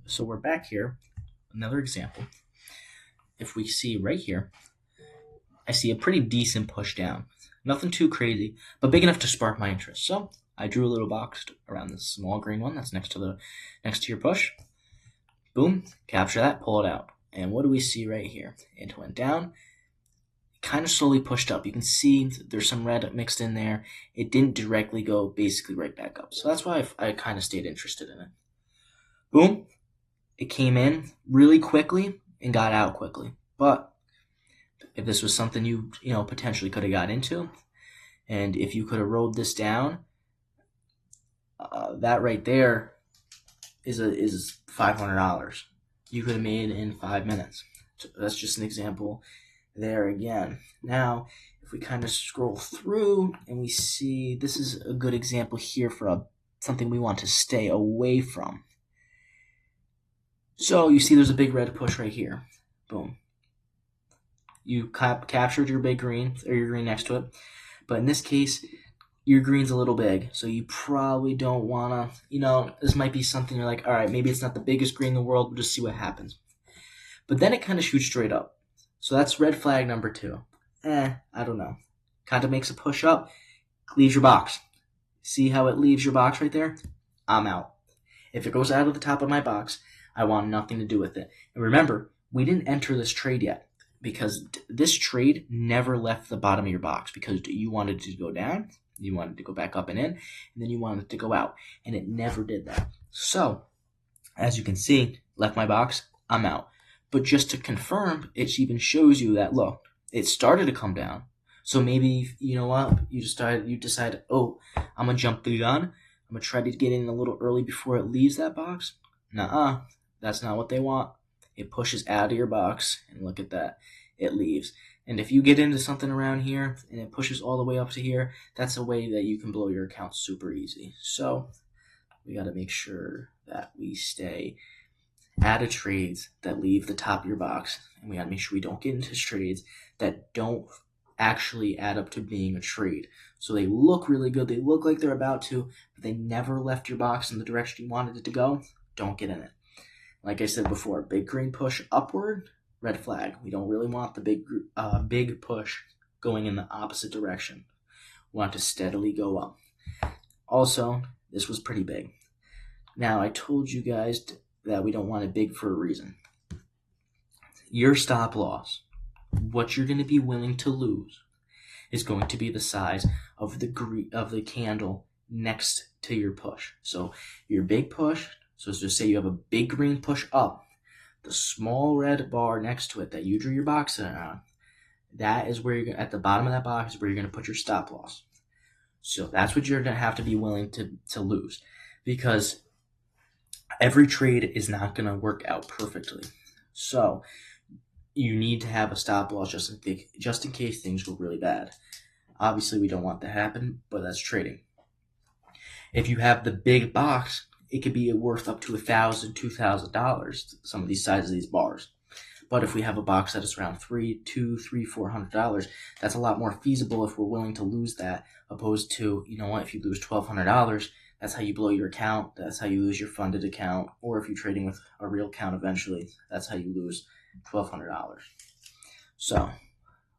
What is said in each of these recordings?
So we're back here. Another example. If we see right here, I see a pretty decent push down. Nothing too crazy, but big enough to spark my interest. So I drew a little box around this small green one that's next to your push. Boom, capture that, pull it out. And what do we see right here? It went down, kind of slowly pushed up. You can see there's some red mixed in there. It didn't directly go basically right back up. So that's why I kind of stayed interested in it. Boom, it came in really quickly and got out quickly. But if this was something you potentially could have got into, and if you could have rolled this down, that right there is $500. You could have made in 5 minutes. So that's just an example there again. Now, if we kind of scroll through and we see this is a good example here for something we want to stay away from. So you see there's a big red push right here. Boom. You captured your big green, or your green next to it. But in this case, your green's a little big, so you probably don't want to, this might be something you're like, all right, maybe it's not the biggest green in the world, we'll just see what happens. But then it kind of shoots straight up. So that's red flag number 2. I don't know. Kind of makes a push up, leaves your box. See how it leaves your box right there? I'm out. If it goes out of the top of my box, I want nothing to do with it. And remember, we didn't enter this trade yet, because this trade never left the bottom of your box, because you wanted to go down, you wanted to go back up and in, and then you wanted to go out, and it never did that. So, as you can see, left my box, I'm out. But just to confirm, it even shows you that, look, it started to come down. So maybe, you know what, you decide, oh, I'm going to jump the gun, I'm going to try to get in a little early before it leaves that box. Nuh-uh, that's not what they want. It pushes out of your box, and look at that. It leaves. And if you get into something around here, and it pushes all the way up to here, that's a way that you can blow your account super easy. So we got to make sure that we stay out of trades that leave the top of your box. And we got to make sure we don't get into trades that don't actually add up to being a trade. So they look really good. They look like they're about to, but they never left your box in the direction you wanted it to go. Don't get in it. Like I said before, big green push upward, red flag. We don't really want the big push going in the opposite direction. We want to steadily go up. Also, this was pretty big. Now, I told you guys that we don't want it big for a reason. Your stop loss, what you're going to be willing to lose, is going to be the size of the candle next to your push. So your big push, so let's just say you have a big green push up, the small red bar next to it that you drew your box in on, that is where at the bottom of that box is where you're going to put your stop loss. So that's what you're going to have to be willing to lose, because every trade is not going to work out perfectly. So you need to have a stop loss just in case things go really bad. Obviously, we don't want that to happen, but that's trading. If you have the big box, it could be worth up to $1,000, $2,000, some of these sizes of these bars. But if we have a box that is around $400, that's a lot more feasible if we're willing to lose that, opposed to, if you lose $1,200, that's how you blow your account, that's how you lose your funded account, or if you're trading with a real account eventually, that's how you lose $1,200. So,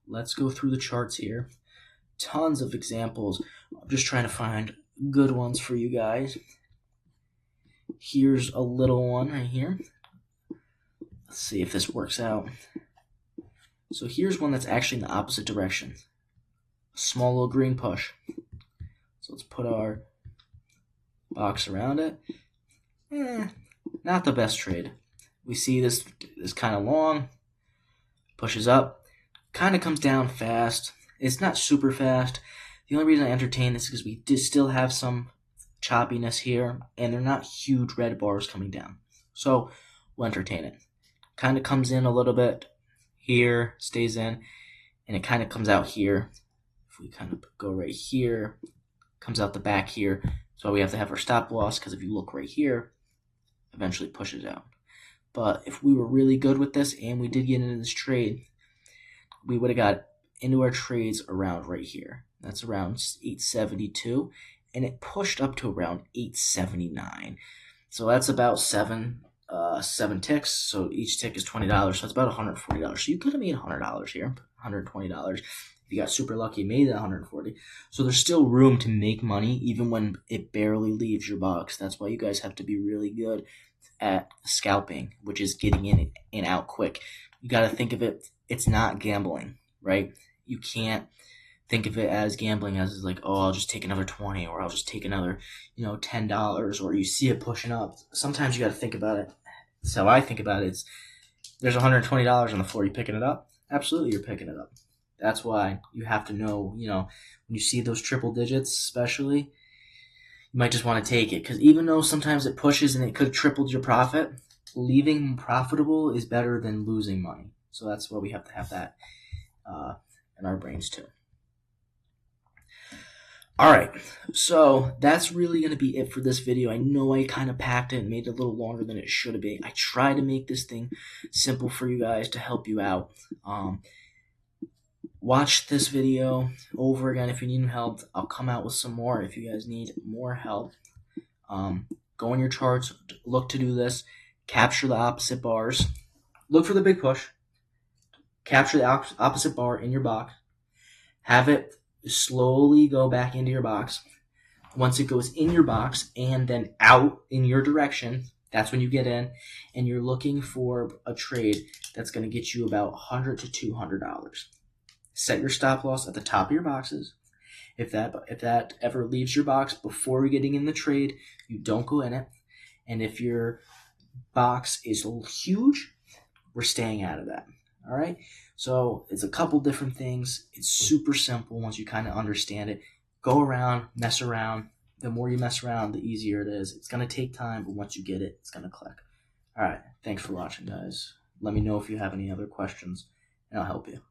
let's go through the charts here. Tons of examples. I'm just trying to find good ones for you guys. Here's a little one right here. Let's see if this works out. So here's one that's actually in the opposite direction. A small little green push. So let's put our box around it. Not the best trade. We see this is kind of long. Pushes up. Kind of comes down fast. It's not super fast. The only reason I entertain this is because we did still have some choppiness here, and they're not huge red bars coming down. So we'll entertain it. Kind of comes in a little bit here, stays in, and it kind of comes out here. If we kind of go right here, comes out the back here. So we have to have our stop loss, because if you look right here, eventually pushes out. But if we were really good with this and we did get into this trade, we would have got into our trades around right here. That's around 872, and it pushed up to around 879. So that's about 7 ticks, so each tick is $20, so it's about $140. So you could have made $100 here, $120. If you got super lucky, you made that $140. So there's still room to make money even when it barely leaves your box. That's why you guys have to be really good at scalping, which is getting in and out quick. You got to think of it, it's not gambling, right? You can't think of it as gambling as like, oh, I'll just take another 20 or I'll just take another, $10, or you see it pushing up. Sometimes you got to think about it. That's how I think about it. It's there's $120 on the floor. You picking it up? Absolutely, you're picking it up. That's why you have to know, when you see those triple digits, especially, you might just want to take it, because even though sometimes it pushes and it could have tripled your profit, leaving profitable is better than losing money. So that's why we have to have that in our brains too. All right, so that's really going to be it for this video. I know I kind of packed it and made it a little longer than it should have been. I try to make this thing simple for you guys to help you out. Watch this video over again if you need help. I'll come out with some more if you guys need more help. Go in your charts, look to do this, capture the opposite bars, look for the big push, capture the opposite bar in your box, have it slowly go back into your box. Once it goes in your box and then out in your direction, that's when you get in, and you're looking for a trade that's going to get you about $100 to $200. Set your stop loss at the top of your boxes. If that ever leaves your box before getting in the trade, you don't go in it. And if your box is huge, we're staying out of that. All right? So it's a couple different things. It's super simple once you kind of understand it. Go around, mess around. The more you mess around, the easier it is. It's going to take time, but once you get it, it's going to click. All right. Thanks for watching, guys. Let me know if you have any other questions, and I'll help you.